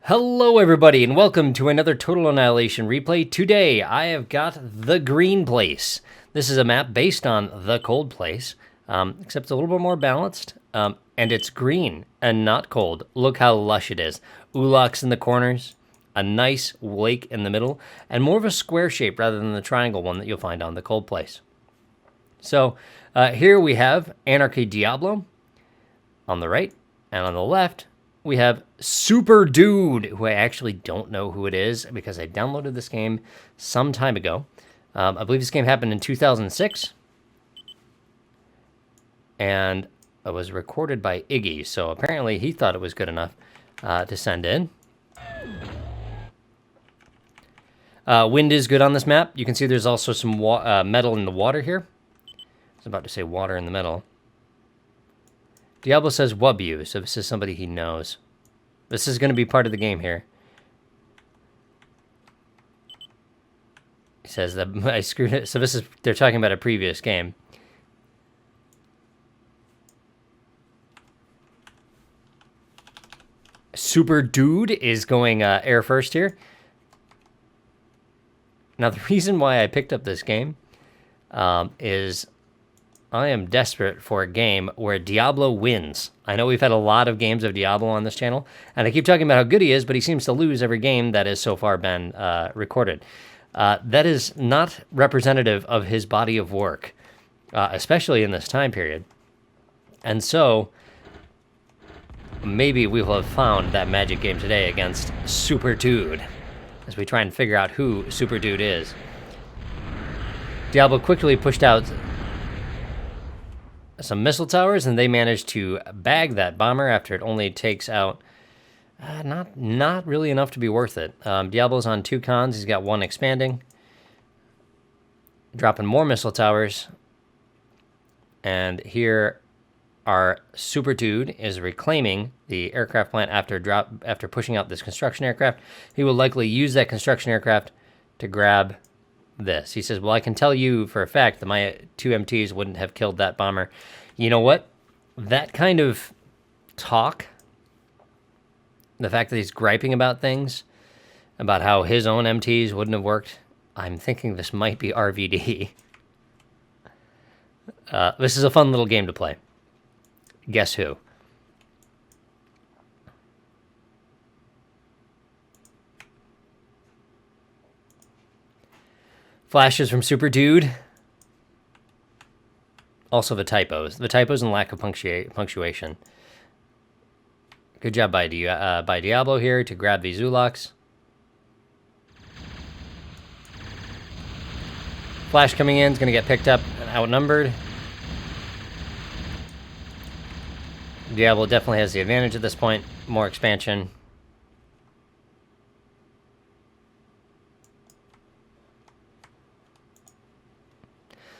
Hello everybody and welcome to another Total Annihilation replay. Today I have got the Green Place. This is a map based on the Cold Place, except it's a little bit more balanced, and it's green and not cold. Look how lush it is. Ulaks in the corners, a nice lake in the middle, and more of a square shape rather than the triangle one that you'll find on the Cold Place. So here we have AnarKyDIABLO on the right, and on the left we have Super Dude, who I actually don't know who it is because I downloaded this game some time ago. I believe this game happened in 2006, and it was recorded by Iggy, so apparently he thought it was good enough to send in. Wind is good on this map. You can see there's also some metal in the water here. I was about to say water in the middle. Diablo says Wubbu, so this is somebody he knows. This is going to be part of the game here. He says that I screwed it. So they're talking about a previous game. Super Dude is going air first here. Now the reason why I picked up this game is I am desperate for a game where Diablo wins. I know we've had a lot of games of Diablo on this channel, and I keep talking about how good he is, but he seems to lose every game that has so far been recorded. That is not representative of his body of work, especially in this time period. And so, maybe we will have found that magic game today against Super Dude, as we try and figure out who Super Dude is. Diablo quickly pushed out some missile towers, and they managed to bag that bomber after it only takes out not really enough to be worth it. Diablo's on 2 cons. He's got 1 expanding, dropping more missile towers, and here our Super Dude is reclaiming the aircraft plant after pushing out this construction aircraft. He will likely use that construction aircraft to grab this. He says, well, I can tell you for a fact that my 2 MTs wouldn't have killed that bomber. You know what? That kind of talk, the fact that he's griping about things, about how his own MTs wouldn't have worked, I'm thinking this might be RVD. This is a fun little game to play. Guess who? Flashes from Super Dude. Also the typos. The typos and lack of punctuation. Good job by Diablo here to grab these Ulaks. Flash coming in is going to get picked up and outnumbered. Diablo definitely has the advantage at this point. More expansion.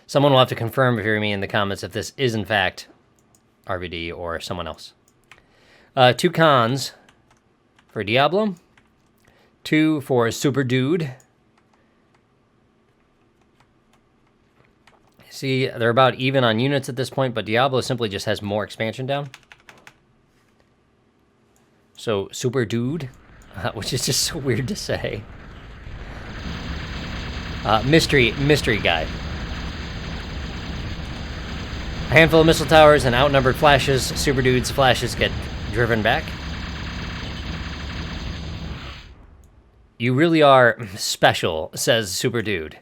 Someone will have to confirm if you hear me in the comments if this is in fact RVD or someone else. 2 cons for Diablo. 2 for Super Dude. See, they're about even on units at this point, but Diablo simply just has more expansion down. So Super Dude, which is just so weird to say. Mystery guy. A handful of missile towers and outnumbered flashes. Super Dude's flashes get driven back. You really are special, says Super Dude.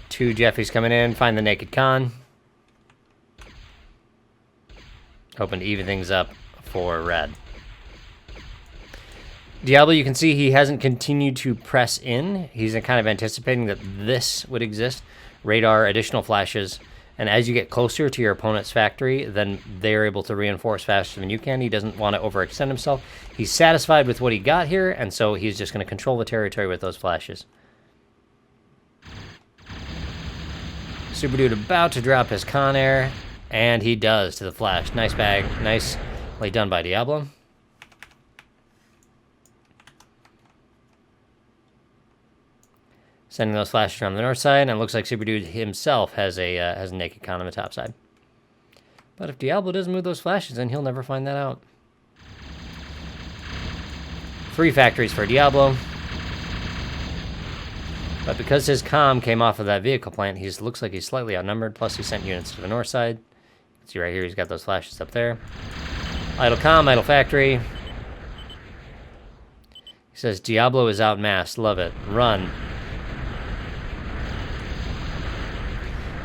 Two Jeffies coming in, find the naked con. Hoping to even things up for red. Diablo, you can see he hasn't continued to press in. He's kind of anticipating that this would exist. Radar, additional flashes, and as you get closer to your opponent's factory, then they're able to reinforce faster than you can. He doesn't want to overextend himself. He's satisfied with what he got here, and so he's just going to control the territory with those flashes. Super Dude about to drop his Con Air, and he does to the flash. Nice bag. Nicely done by Diablo. Sending those flashes from the north side, and it looks like Super Dude himself has a naked con on the top side. But if Diablo doesn't move those flashes, then he'll never find that out. 3 factories for Diablo. But because his comm came off of that vehicle plant, he looks like he's slightly outnumbered, plus he sent units to the north side. You can see right here he's got those flashes up there. Idle comm, idle factory. He says, Diablo is outmassed. Love it. Run.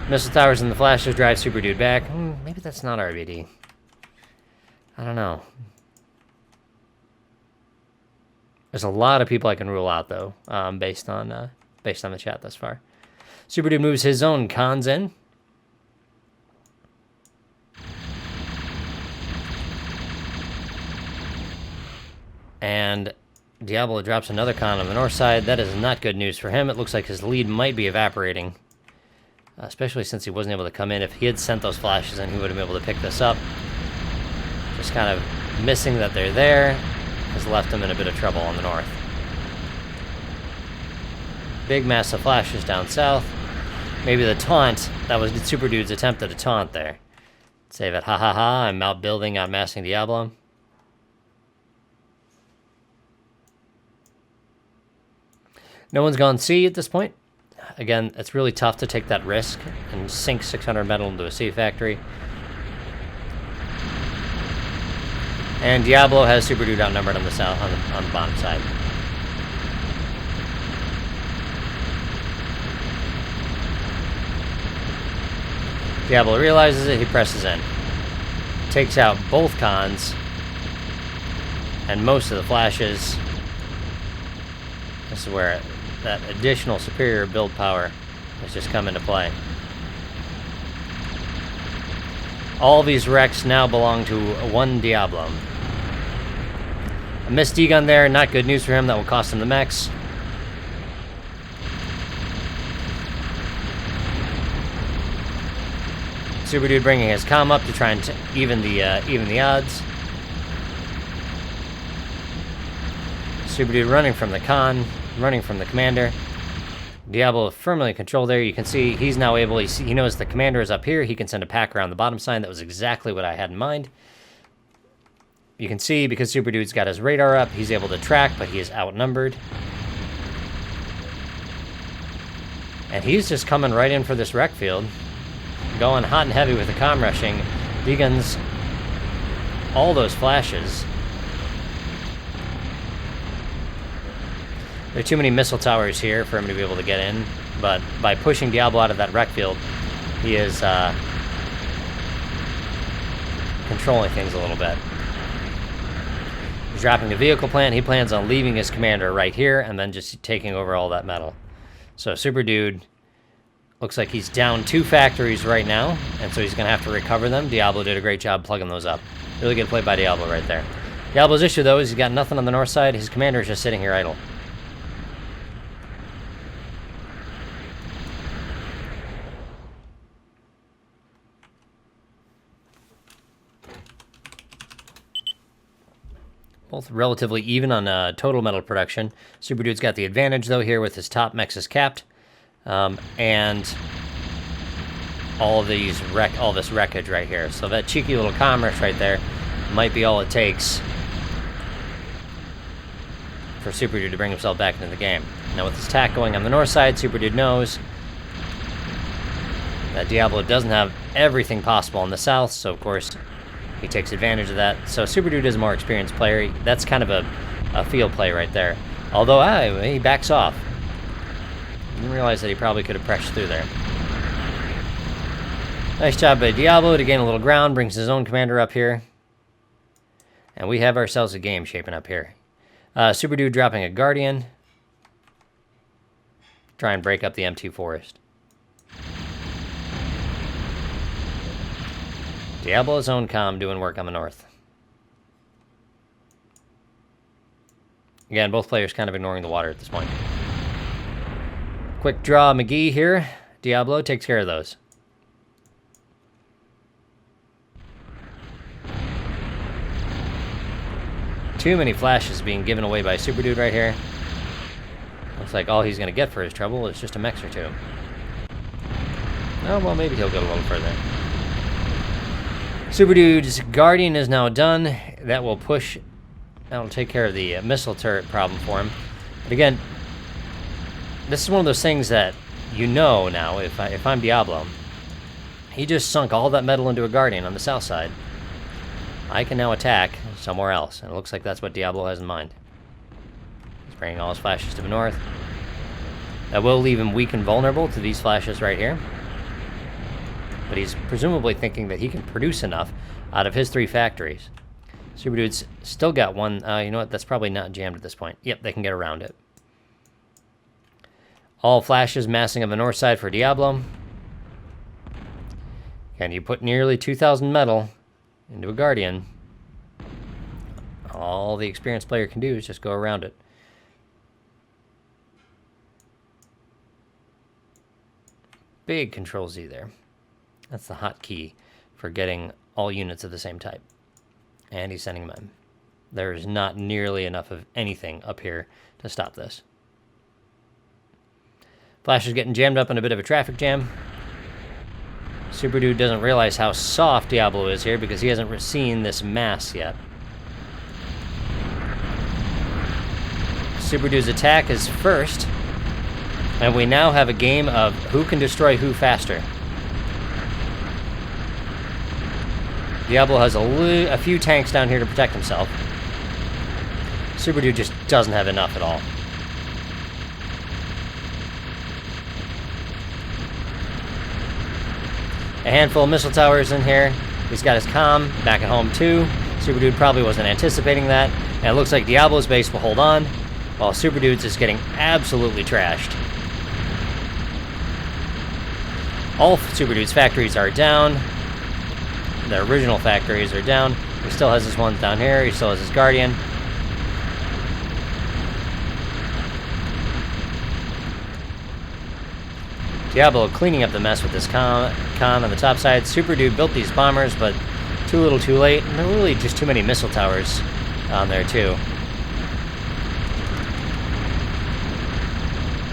Missile towers and the flashes drive Super Dude back. Maybe that's not RBD. I don't know. There's a lot of people I can rule out, though, based on the chat thus far. Super Dude moves his own cons in. And Diablo drops another con on the north side. That is not good news for him. It looks like his lead might be evaporating. Especially since he wasn't able to come in. If he had sent those flashes in, he would have been able to pick this up. Just kind of missing that they're there has left him in a bit of trouble on the north. Big massive flashes down south. Maybe the taunt, that was Super Dude's attempt at a taunt there. Save it, ha ha ha, I'm outbuilding, outmassing Diablo. No one's gone C at this point. Again, it's really tough to take that risk and sink 600 metal into a C factory. And Diablo has Super Dude outnumbered on the south, on the bottom side. Diablo realizes it, he presses in. Takes out both cons and most of the flashes. This is where that additional superior build power has just come into play. All these wrecks now belong to one Diablo. A missed D-gun there, not good news for him. That will cost him the mechs. Super Dude bringing his comm up to try and even the odds. Super Dude running from the con, running from the commander. Diablo firmly in control there. You can see he's now able, he knows the commander is up here. He can send a pack around the bottom side. That was exactly what I had in mind. You can see because Super Dude's got his radar up, he's able to track, but he is outnumbered. And he's just coming right in for this wreck field. Going hot and heavy with the comm rushing. D-guns, all those flashes. There are too many missile towers here for him to be able to get in, but by pushing Diablo out of that wreck field, he is controlling things a little bit. He's dropping the vehicle plant. He plans on leaving his commander right here and then just taking over all that metal. So Super Dude looks like he's down 2 factories right now, and so he's going to have to recover them. Diablo did a great job plugging those up. Really good play by Diablo right there. Diablo's issue, though, is he's got nothing on the north side. His commander is just sitting here idle. Both relatively even on total metal production. Super Dude's got the advantage, though, here with his top mechs is capped. And all this wreckage right here. So that cheeky little commerce right there might be all it takes for Super Dude to bring himself back into the game. Now with his attack going on the north side, Super Dude knows that Diablo doesn't have everything possible on the south, so of course he takes advantage of that. So Super Dude is a more experienced player. That's kind of a field play right there. Although he backs off. Didn't realize that he probably could have pressed through there. Nice job by Diablo to gain a little ground, brings his own commander up here. And we have ourselves a game shaping up here. Super Dude dropping a Guardian. Try and break up the M2 forest. Diablo's own comm doing work on the north. Again, both players kind of ignoring the water at this point. Quick draw McGee here. Diablo takes care of those. Too many flashes being given away by Super Dude right here. Looks like all he's going to get for his trouble is just a mech or two. Oh, well, maybe he'll go a little further. Super Dude's Guardian is now done. That will take care of the missile turret problem for him. But again, this is one of those things that you know now, if I'm Diablo, he just sunk all that metal into a Guardian on the south side. I can now attack somewhere else, and it looks like that's what Diablo has in mind. He's bringing all his flashes to the north. That will leave him weak and vulnerable to these flashes right here. But he's presumably thinking that he can produce enough out of his 3 factories. Super Dude's still got one. You know what? That's probably not jammed at this point. Yep, they can get around it. All flashes massing on the north side for Diablo. And you put nearly 2,000 metal into a Guardian. All the experienced player can do is just go around it. Big Control Z there. That's the hotkey for getting all units of the same type. And he's sending them in. There is not nearly enough of anything up here to stop this. Flash is getting jammed up in a bit of a traffic jam. Super Dude doesn't realize how soft Diablo is here because he hasn't seen this mass yet. Super Dude's attack is first. And we now have a game of who can destroy who faster. Diablo has a few tanks down here to protect himself. Super Dude just doesn't have enough at all. A handful of missile towers in here. He's got his comm back at home too. Super Dude probably wasn't anticipating that. And it looks like Diablo's base will hold on, while Super Dude's is getting absolutely trashed. All Super Dude's factories are down. The original factories are down. He still has his ones down here. He still has his Guardian. Diablo cleaning up the mess with this con on the top side. Super Dude built these bombers, but too little too late. And there were really just too many missile towers on there too.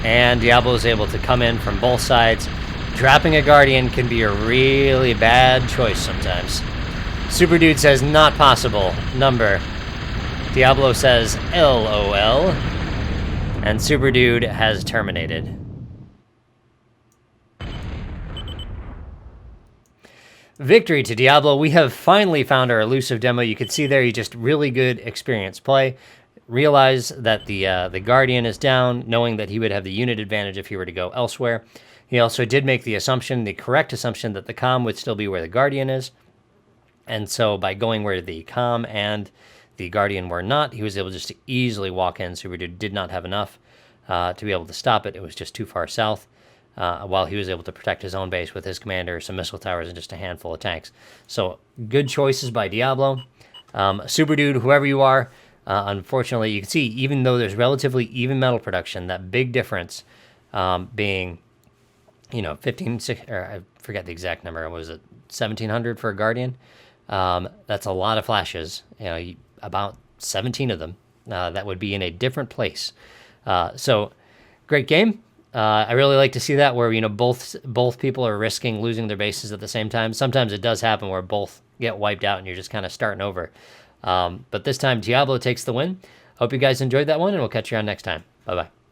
And Diablo is able to come in from both sides. Dropping a Guardian can be a really bad choice sometimes. Super Dude says not possible. Number. Diablo says LOL. And Super Dude has terminated. Victory to Diablo. We have finally found our elusive demo. You can see there, you just really good experience play. Realize that the Guardian is down, knowing that he would have the unit advantage if he were to go elsewhere. He also did make the assumption, the correct assumption, that the comm would still be where the Guardian is. And so by going where the comm and the Guardian were not, he was able just to easily walk in. Super Dude did not have enough to be able to stop it. It was just too far south, while he was able to protect his own base with his commander, some missile towers, and just a handful of tanks. So good choices by Diablo. Super Dude, whoever you are, unfortunately, you can see, even though there's relatively even metal production, that big difference being, 15, or I forget the exact number, was it 1,700 for a Guardian? That's a lot of flashes, about 17 of them. That would be in a different place. So, great game. I really like to see that where, both people are risking losing their bases at the same time. Sometimes it does happen where both get wiped out and you're just kind of starting over. But this time, Diablo takes the win. Hope you guys enjoyed that one, and we'll catch you on next time. Bye-bye.